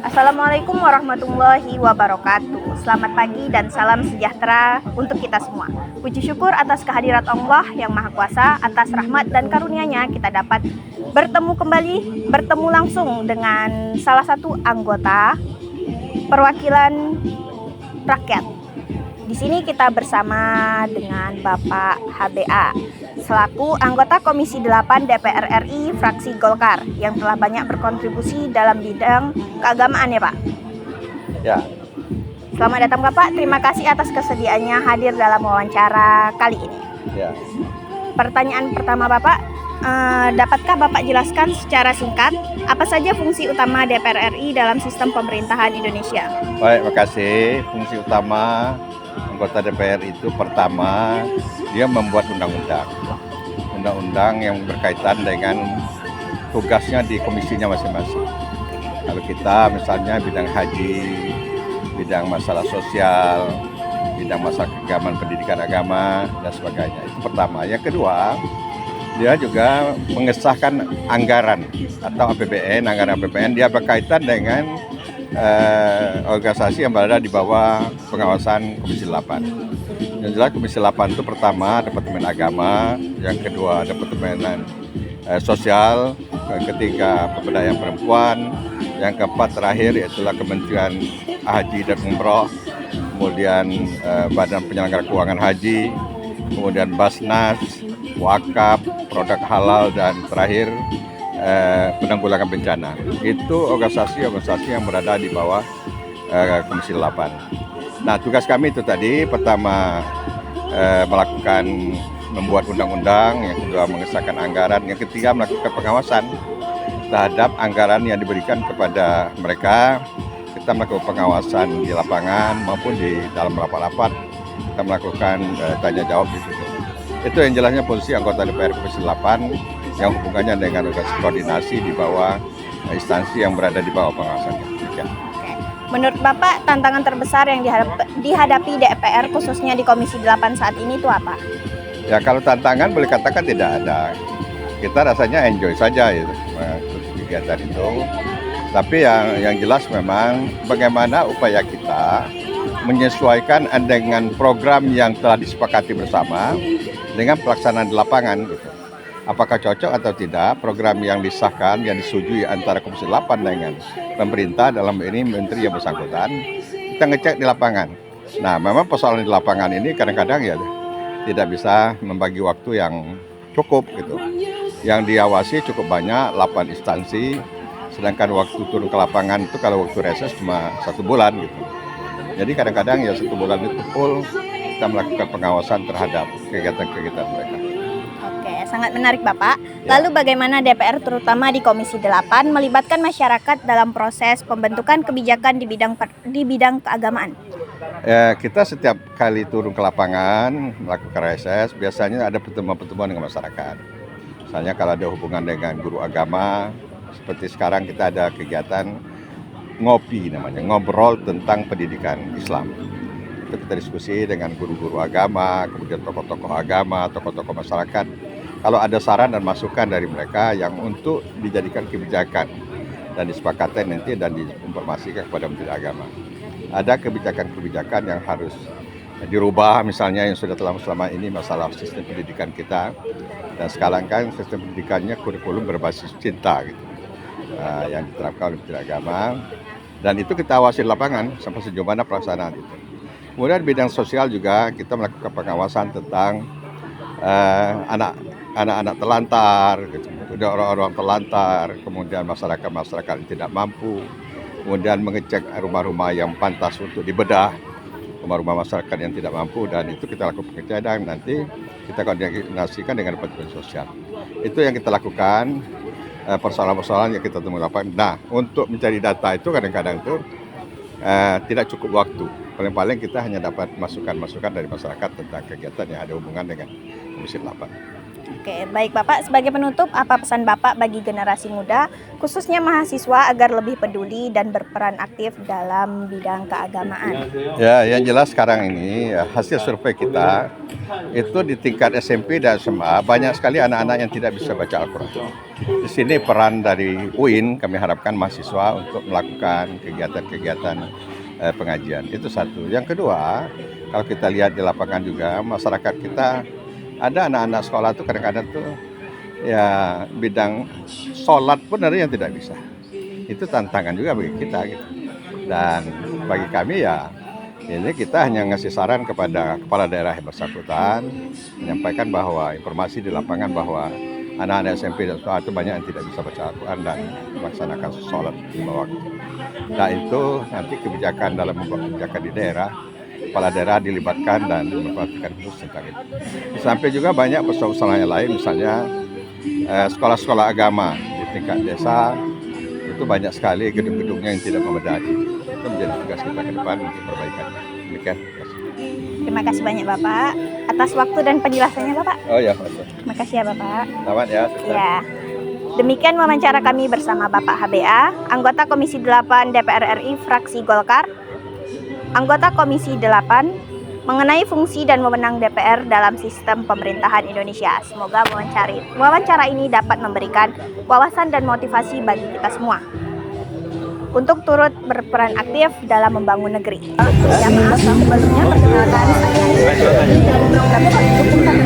Assalamualaikum warahmatullahi wabarakatuh. Selamat pagi dan salam sejahtera untuk kita semua. Puji syukur atas kehadirat Allah yang Maha Kuasa, atas rahmat dan karunia-Nya kita dapat bertemu langsung dengan salah satu anggota perwakilan rakyat. Di sini kita bersama dengan Bapak HBA selaku anggota Komisi 8 DPR RI fraksi Golkar yang telah banyak berkontribusi dalam bidang keagamaan ya Pak. Ya. Selamat datang Bapak, terima kasih atas kesediaannya hadir dalam wawancara kali ini. Ya. Pertanyaan pertama Bapak, dapatkah Bapak jelaskan secara singkat apa saja fungsi utama DPR RI dalam sistem pemerintahan Indonesia? Baik, makasih. Fungsi utama anggota DPR itu pertama, dia membuat undang-undang. Undang-undang yang berkaitan dengan tugasnya di komisinya masing-masing. Kalau kita misalnya bidang haji, bidang masalah sosial, bidang masalah keagamaan, pendidikan agama, dan sebagainya. Itu pertama. Yang kedua, dia juga mengesahkan anggaran atau APBN, anggaran APBN, dia berkaitan dengan organisasi yang berada di bawah pengawasan Komisi 8. Yang jelas Komisi 8 itu pertama Departemen Agama, yang kedua Departemen Sosial, yang ketiga Pemberdayaan Perempuan, yang keempat terakhir yaitulah Kementerian Haji dan Umroh, kemudian Badan Penyelenggara Keuangan Haji, kemudian Basnas, Wakaf, Produk Halal, dan terakhir penanggulangan bencana. Itu organisasi-organisasi yang berada di bawah Komisi 8. Nah, tugas kami itu tadi pertama membuat undang-undang, yang kedua mengesahkan anggaran, yang ketiga melakukan pengawasan terhadap anggaran yang diberikan kepada mereka. Kita melakukan pengawasan di lapangan maupun di dalam rapat-rapat, kita melakukan tanya jawab di situ. Itu yang jelasnya posisi anggota DPR Komisi 8 yang hubungannya dengan organisasi koordinasi di bawah instansi yang berada di bawah pengawasannya. Ya. Menurut Bapak, tantangan terbesar yang dihadapi DPR khususnya di Komisi 8 saat ini itu apa? Ya, kalau tantangan boleh katakan tidak ada. Kita rasanya enjoy saja itu kegiatan itu. Tapi yang jelas memang bagaimana upaya kita menyesuaikan dengan program yang telah disepakati bersama dengan pelaksanaan di lapangan gitu. Apakah cocok atau tidak program yang disahkan, yang disetujui antara Komisi 8 dengan pemerintah, dalam ini menteri yang bersangkutan, kita ngecek di lapangan. Nah, memang persoalan di lapangan ini kadang-kadang ya tidak bisa membagi waktu yang cukup gitu. Yang diawasi cukup banyak, 8 instansi, sedangkan waktu turun ke lapangan itu kalau waktu reses cuma 1 bulan gitu. Jadi kadang-kadang ya 1 bulan itu full kita melakukan pengawasan terhadap kegiatan-kegiatan mereka. Oke, sangat menarik Bapak. Ya. Lalu bagaimana DPR terutama di Komisi 8 melibatkan masyarakat dalam proses pembentukan kebijakan di bidang keagamaan? Kita setiap kali turun ke lapangan melakukan reses, biasanya ada pertemuan-pertemuan dengan masyarakat. Misalnya kalau ada hubungan dengan guru agama, seperti sekarang kita ada kegiatan ngopi namanya, ngobrol tentang pendidikan Islam. Itu kita diskusi dengan guru-guru agama, kemudian tokoh-tokoh agama, tokoh-tokoh masyarakat. Kalau ada saran dan masukan dari mereka yang untuk dijadikan kebijakan dan disepakati nanti dan diinformasikan kepada Menteri Agama. Ada kebijakan-kebijakan yang harus dirubah, misalnya yang sudah selama ini masalah sistem pendidikan kita. Dan sekarang kan sistem pendidikannya kurikulum berbasis cinta gitu. Yang diterapkan oleh Menteri Agama. Dan itu kita awasi di lapangan sampai sejauh mana pelaksanaan itu. Kemudian bidang sosial juga kita melakukan pengawasan tentang anak-anak telantar, gitu. Orang-orang telantar, kemudian masyarakat yang tidak mampu, kemudian mengecek rumah-rumah yang pantas untuk dibedah, rumah-rumah masyarakat yang tidak mampu, dan itu kita lakukan pengecekan, nanti kita koordinasikan dengan Departemen Sosial. Itu yang kita lakukan, persoalan-persoalan yang kita temui lapangan. Nah, untuk mencari data itu kadang-kadang itu tidak cukup waktu. Paling-paling kita hanya dapat masukan-masukan dari masyarakat tentang kegiatan yang ada hubungan dengan Komisi 8. Oke, baik Bapak. Sebagai penutup, apa pesan Bapak bagi generasi muda, khususnya mahasiswa agar lebih peduli dan berperan aktif dalam bidang keagamaan? Ya, yang jelas sekarang ini hasil survei kita itu di tingkat SMP dan SMA banyak sekali anak-anak yang tidak bisa baca Al-Quran. di sini peran dari UIN kami harapkan mahasiswa untuk melakukan kegiatan-kegiatan pengajian. Itu satu. Yang kedua, kalau kita lihat di lapangan juga masyarakat kita ada anak-anak sekolah tuh kadang-kadang tuh ya bidang sholat pun ada yang tidak bisa. Itu tantangan juga bagi kita gitu. Dan bagi kami ya ini kita hanya ngasih saran kepada kepala daerah yang bersangkutan, menyampaikan bahwa informasi di lapangan bahwa anak-anak SMP dan sekolah itu banyak yang tidak bisa baca Al-Quran dan melaksanakan sholat lima waktu. Nah itu nanti kebijakan dalam membuat kebijakan di daerah, kepala daerah dilibatkan dan memperhatikan khusus tentang itu. Sampai juga banyak persoalan yang lain, misalnya sekolah-sekolah agama di tingkat desa itu banyak sekali gedung-gedungnya yang tidak memadai. Itu menjadi tugas kita ke depan untuk perbaikan. Demikian. Terima kasih banyak Bapak atas waktu dan penjelasannya Bapak. Oh ya, Mas. Terima kasih ya Bapak. Selamat ya. Ya. Demikian wawancara kami bersama Bapak HBA, anggota Komisi 8 DPR RI fraksi Golkar, anggota Komisi 8 mengenai fungsi dan wewenang DPR dalam sistem pemerintahan Indonesia. Semoga wawancara ini dapat memberikan wawasan dan motivasi bagi kita semua untuk turut berperan aktif dalam membangun negeri. Ya maaf sebelumnya perkenalkan saya dari program